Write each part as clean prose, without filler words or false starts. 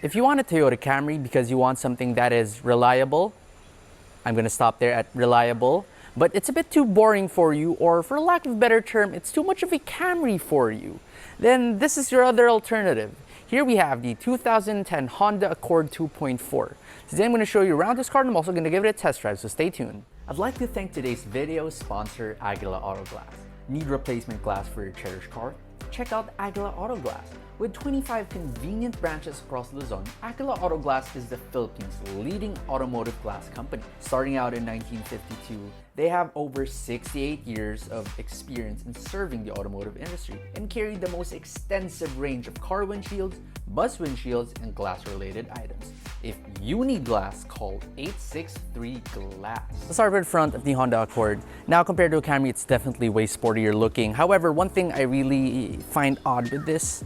If you want a Toyota Camry because you want something that is reliable, I'm gonna stop there at reliable, but it's a bit too boring for you, or for lack of a better term, it's too much of a Camry for you, then this is your other alternative. Here we have the 2010 Honda Accord 2.4. Today I'm going to show you around this car, and I'm also going to give it a test drive, so stay tuned. I'd like to thank today's video sponsor, Aguila Auto Glass. Need replacement glass for your cherished car? Check out Aguila Auto Glass. With 25 convenient branches across Luzon, Aguila Auto Glass is the Philippines' leading automotive glass company. Starting out in 1952, they have over 68 years of experience in serving the automotive industry and carry the most extensive range of car windshields, bus windshields, and glass-related items. If you need glass, call 863 Glass. Let's start with the front of the Honda Accord. Now, compared to a Camry, it's definitely way sportier looking. However, one thing I really find odd with this,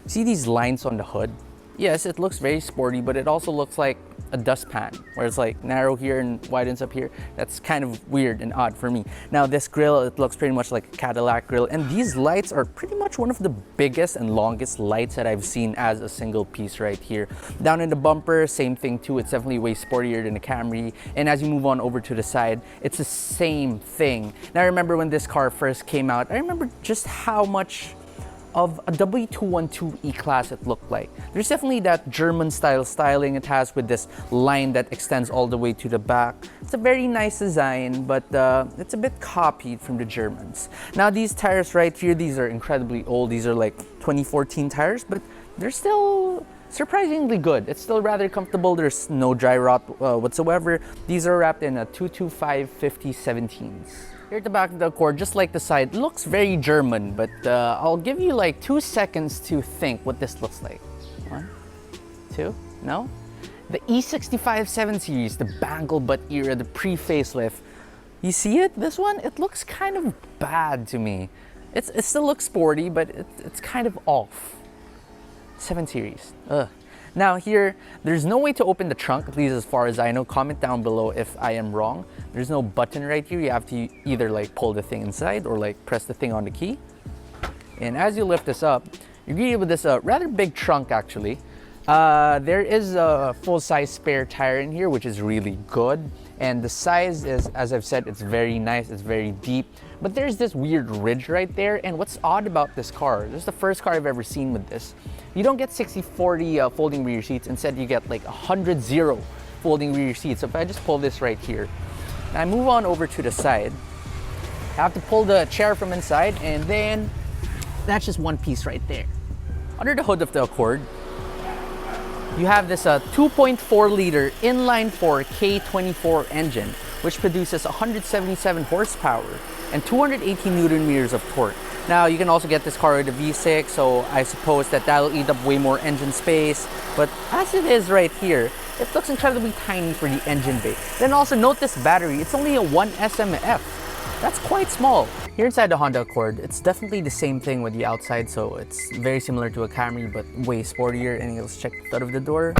see these lines on the hood? Yes, it looks very sporty, but it also looks like a dustpan, where it's like narrow here and widens up here. That's kind of weird and odd for me. Now this grille, it looks pretty much like a Cadillac grille, and these lights are pretty much one of the biggest and longest lights that I've seen as a single piece right here. Down in the bumper, same thing too. It's definitely way sportier than a Camry, and as you move on over to the side, it's the same thing. Now I remember when this car first came out, I remember just how much of a W212 E-Class it looked like. There's definitely that German style styling it has with this line that extends all the way to the back. It's a very nice design, but it's a bit copied from the Germans. Now these tires right here, these are incredibly old. These are like 2014 tires, but they're still surprisingly good. It's still rather comfortable. There's no dry rot whatsoever. These are wrapped in a 225 50/17s. Here at the back of the Accord, just like the side, looks very German, but I'll give you like 2 seconds to think what this looks like. 1, 2, no? The E65 7 Series, the bangle butt era, the pre-facelift. You see it? This one, it looks kind of bad to me. It still looks sporty, but it's kind of off. 7 Series, ugh. Now here, there's no way to open the trunk, at least as far as I know. Comment down below if I am wrong. There's no button right here. You have to either like pull the thing inside or like press the thing on the key. And as you lift this up, you're greeted with this rather big trunk actually. There is a full-size spare tire in here, which is really good. And the size is, as I've said, it's very nice, it's very deep. But there's this weird ridge right there. And what's odd about this car, this is the first car I've ever seen with this. You don't get 60/40 folding rear seats. Instead, you get like 100/0 folding rear seats. So if I just pull this right here, and I move on over to the side, I have to pull the chair from inside, and then that's just one piece right there. Under the hood of the Accord, you have this 2.4 liter inline-4 K24 engine, which produces 177 horsepower and 218 Newton meters of torque. Now you can also get this car with a V6, so I suppose that'll eat up way more engine space. But as it is right here, it looks incredibly tiny for the engine bay. Then also note this battery, it's only a 1 SMF. That's quite small. Here inside the Honda Accord, it's definitely the same thing with the outside, so it's very similar to a Camry, but way sportier. And let's check the out of the door.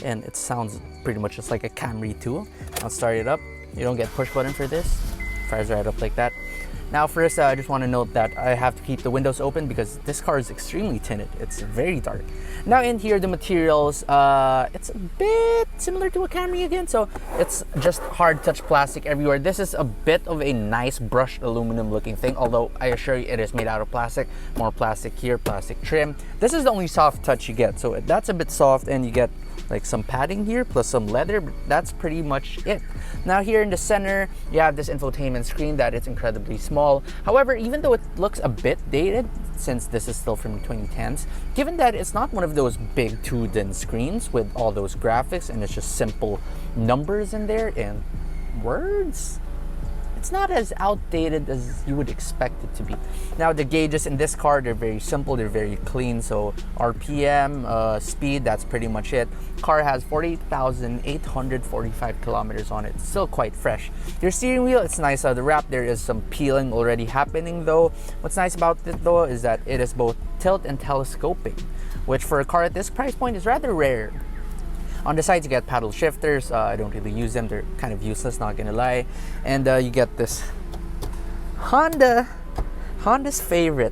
And it sounds pretty much just like a Camry too. I'll start it up. You don't get push button for this. Fires right up like that. Now first, I just want to note that I have to keep the windows open because this car is extremely tinted. It's very dark. Now in here, the materials, it's a bit similar to a Camry again. So it's just hard touch plastic everywhere. This is a bit of a nice brushed aluminum looking thing, although I assure you it is made out of plastic. More plastic here, plastic trim. This is the only soft touch you get. So that's a bit soft, and you get like some padding here plus some leather, but that's pretty much it. Now here in the center, you have this infotainment screen that is incredibly small. However, even though it looks a bit dated, since this is still from the 2010s, given that it's not one of those big 2-din screens with all those graphics and it's just simple numbers in there and words, it's not as outdated as you would expect it to be. Now the gauges in this car, they're very simple, they're very clean. So RPM, speed, that's pretty much it. Car has 48,845 kilometers on it. It's still quite fresh. Your steering wheel, it's nice. The wrap, there is some peeling already happening though. What's nice about it though is that it is both tilt and telescoping, which for a car at this price point is rather rare. On the sides, you get paddle shifters. I don't really use them. They're kind of useless, not gonna lie. And you get this Honda's favorite,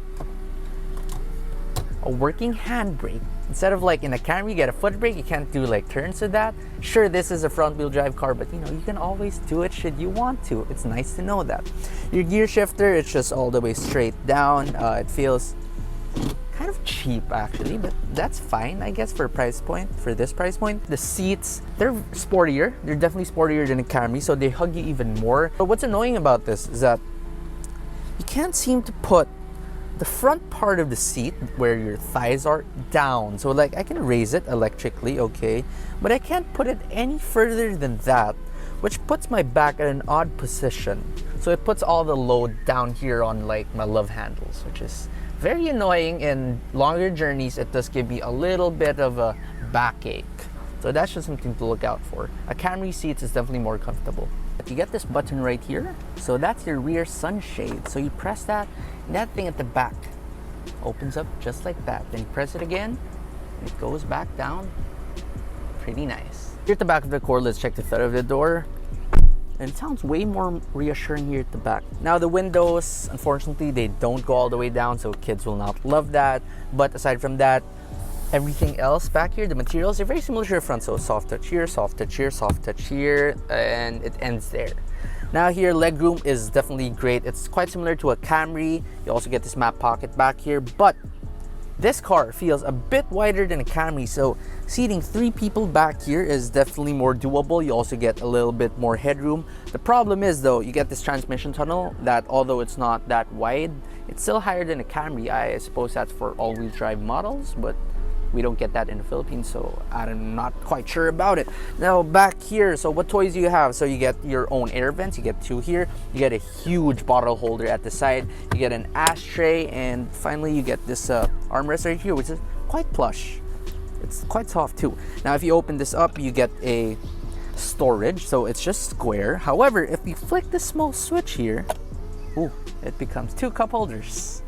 a working handbrake. Instead of like in a Camry, you get a foot brake, you can't do like turns with that. Sure, this is a front wheel drive car, but you know, you can always do it should you want to. It's nice to know that. Your gear shifter, it's just all the way straight down. It feels kind of cheap actually, but that's fine, I guess, for this price point. The seats, they're sportier. They're definitely sportier than a Camry, so they hug you even more. But what's annoying about this is that you can't seem to put the front part of the seat where your thighs are down. So like I can raise it electrically, okay, but I can't put it any further than that, which puts my back at an odd position. So it puts all the load down here on like my love handles, which is very annoying. In longer journeys, it does give me a little bit of a backache. So that's just something to look out for. A Camry seat is definitely more comfortable. You get this button right here, so that's your rear sunshade. So you press that, and that thing at the back opens up just like that. Then you press it again, and it goes back down. Pretty nice. Here at the back of the Accord, let's check the thud of the door. And it sounds way more reassuring here at the back. Now the windows, unfortunately, they don't go all the way down, so kids will not love that. But aside from that, everything else back here, the materials are very similar to your front. So soft touch here, soft touch here, soft touch here, and it ends there. Now here, legroom is definitely great. It's quite similar to a Camry. You also get this map pocket back here, but this car feels a bit wider than a Camry. So seating 3 people back here is definitely more doable. You also get a little bit more headroom. The problem is though, you get this transmission tunnel that although it's not that wide, it's still higher than a Camry. I suppose that's for all-wheel drive models, but we don't get that in the Philippines, so I'm not quite sure about it. Now back here, so what toys do you have? So you get your own air vents, you get 2 here, you get a huge bottle holder at the side, you get an ashtray, and finally you get this armrest right here, which is quite plush. It's quite soft too. Now if you open this up, you get a storage, so it's just square. However, if you flick this small switch here, ooh, it becomes 2 cup holders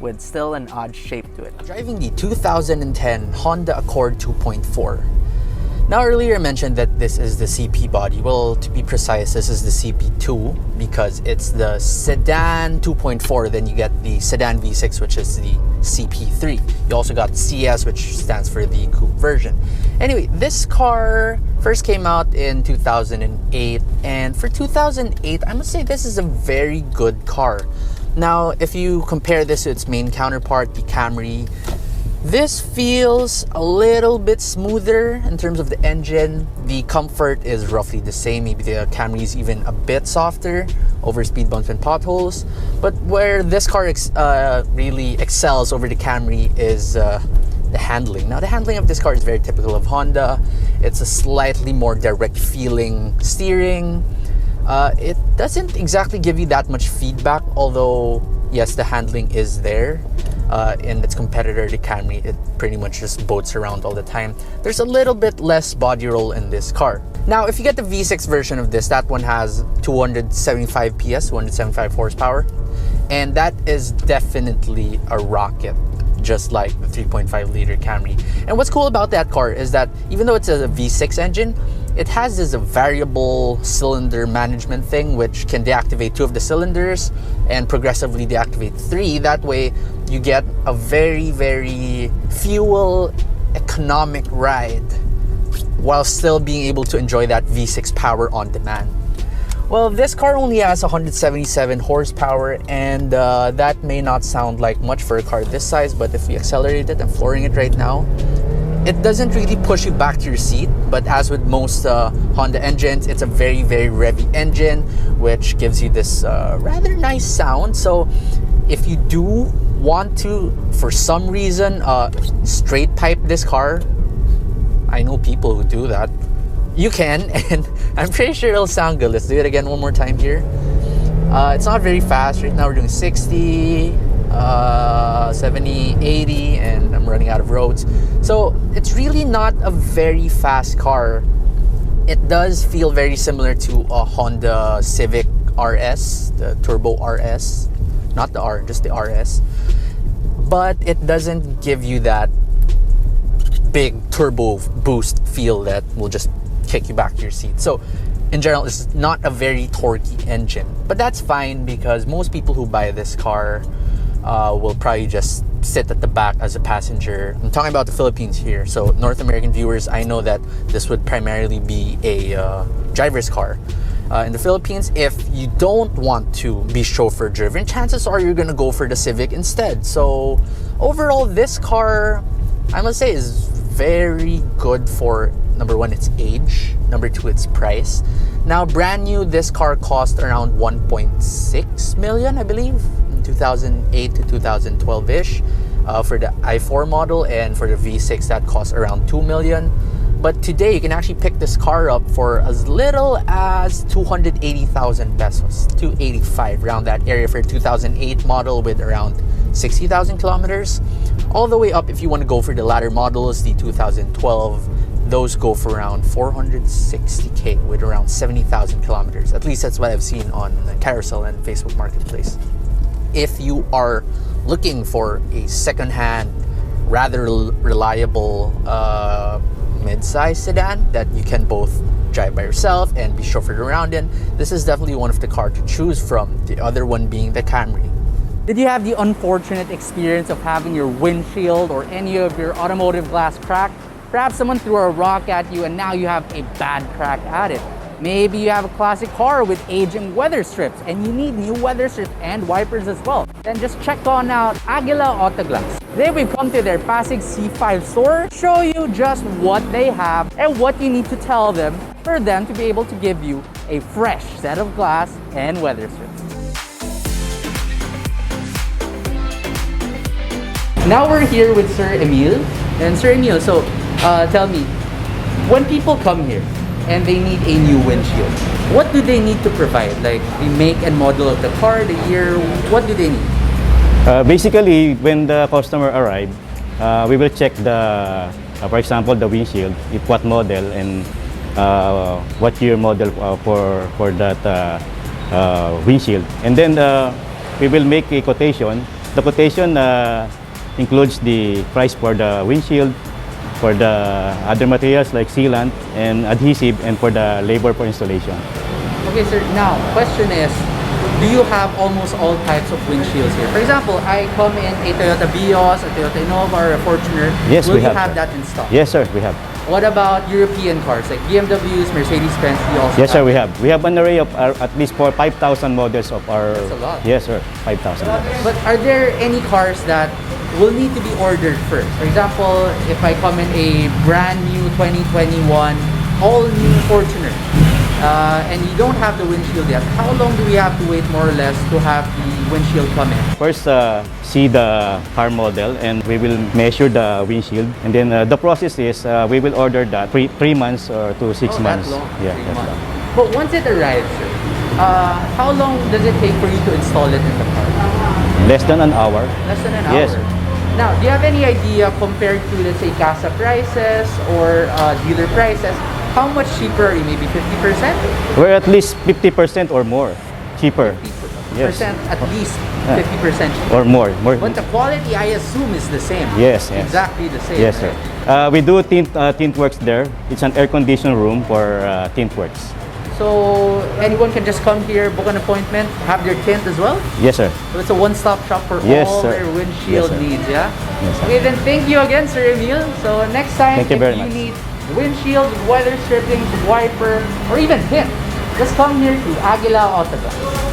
with still an odd shape to it. Driving the 2010 Honda Accord 2.4. Now earlier I mentioned that this is the CP body. Well, to be precise, this is the CP2 because it's the Sedan 2.4. Then you get the Sedan V6, which is the CP3. You also got CS, which stands for the Coupe version. Anyway, this car first came out in 2008, and for 2008, I must say this is a very good car. Now, if you compare this to its main counterpart, the Camry, this feels a little bit smoother in terms of the engine. The comfort is roughly the same. Maybe the Camry is even a bit softer over speed bumps and potholes. But where this car really excels over the Camry is the handling. Now, the handling of this car is very typical of Honda. It's a slightly more direct feeling steering. It doesn't exactly give you that much feedback, although yes, the handling is there. In its competitor, the Camry, it pretty much just boats around all the time. There's a little bit less body roll in this car. Now, if you get the V6 version of this, that one has 275 PS, 275 horsepower, and that is definitely a rocket, just like the 3.5 liter Camry. And what's cool about that car is that even though it's a V6 engine, it has this variable cylinder management thing, which can deactivate 2 of the cylinders and progressively deactivate 3. That way you get a very, very fuel economic ride while still being able to enjoy that V6 power on demand. Well, this car only has 177 horsepower, and that may not sound like much for a car this size, but if we accelerate it, I'm flooring it right now, it doesn't really push you back to your seat. But as with most Honda engines, it's a very, very revvy engine, which gives you this rather nice sound. So if you do want to, for some reason, straight pipe this car, I know people who do that, you can, and I'm pretty sure it'll sound good. Let's do it again one more time here. It's not very fast. Right now we're doing 60, 70, 80, and I'm running out of roads. So it's really not a very fast car. It does feel very similar to a Honda Civic RS, the Turbo RS. Not the R, just the RS. But it doesn't give you that big turbo boost feel that will just kick you back to your seat. So in general, it's not a very torquey engine, but that's fine because most people who buy this car will probably just sit at the back as a passenger. I'm talking about the Philippines here. So North American viewers, I know that this would primarily be a driver's car. In the Philippines, if you don't want to be chauffeur driven, chances are you're gonna go for the Civic instead. So overall, this car, I must say, is very good for, number one, its age, number two, its price. Now, brand new, this car cost around 1.6 million, I believe, in 2008 to 2012-ish for the i4 model, and for the V6 that cost around 2 million. But today, you can actually pick this car up for as little as 280,000 pesos, 285, around that area for a 2008 model with around 60,000 kilometers. All the way up, if you want to go for the latter models, the 2012, those go for around 460K with around 70,000 kilometers. At least that's what I've seen on Carousel and Facebook Marketplace. If you are looking for a second-hand, rather reliable mid-size sedan that you can both drive by yourself and be chauffeured around in, this is definitely one of the cars to choose from, the other one being the Camry. Did you have the unfortunate experience of having your windshield or any of your automotive glass cracked? Perhaps someone threw a rock at you and now you have a bad crack at it. Maybe you have a classic car with aging weather strips and you need new weather strips and wipers as well. Then just check on out Aguila Auto Glass. Today we've come to their Pasig C5 store to show you just what they have and what you need to tell them for them to be able to give you a fresh set of glass and weather strips. Now we're here with Sir Emil. And Sir Emil, so tell me, when people come here and they need a new windshield, what do they need to provide? Like the make and model of the car, the year, what do they need? Basically, when the customer arrives, we will check the, for example, the windshield, if what model and what year model for that windshield. And then we will make a quotation. The quotation includes the price for the windshield, for the other materials like sealant and adhesive, and for the labor for installation. Okay, sir. Now, question is, do you have almost all types of windshields here? For example, I come in a Toyota Vios, a Toyota Innova, or a Fortuner. Yes, Will we have. you have that in stock? Yes, sir, we have. What about European cars like BMWs, Mercedes-Benz? Do you also Yes, have? sir, we have. We have an array of at least 5,000 models of our. That's a lot. Yes, sir, 5,000. But are there any cars that will need to be ordered first? For example, if I come in a brand new 2021 all new Fortuner, and you don't have the windshield yet, how long do we have to wait more or less to have the windshield come in? First, see the car model and we will measure the windshield. And then the process is we will order that 3 months or to 6 months. That long? Yeah, 3 that's months. long. But once it arrives, sir, how long does it take for you to install it in the car? Less than an hour. Less than an hour? Yes. Now, do you have any idea compared to, let's say, casa prices or dealer prices, how much cheaper are you? Maybe 50%? We're at least 50% or more cheaper. 50% Yes. at least 50% cheaper. Or more. But the quality, I assume, is the same. Yes, yes. Exactly the same. Yes, right? sir. We do tint works there. It's an air-conditioned room for tint works. So anyone can just come here, book an appointment, have their tint as well? Yes, sir. So it's a one-stop shop for Yes, all sir. their windshield Yes, sir. needs, yeah? Yes, sir. Okay, then thank you again, Sir Emil. So next time, Thank you very if you much. need windshield, weather stripping, wiper, or even tint, just come here to Aguila Auto Glass.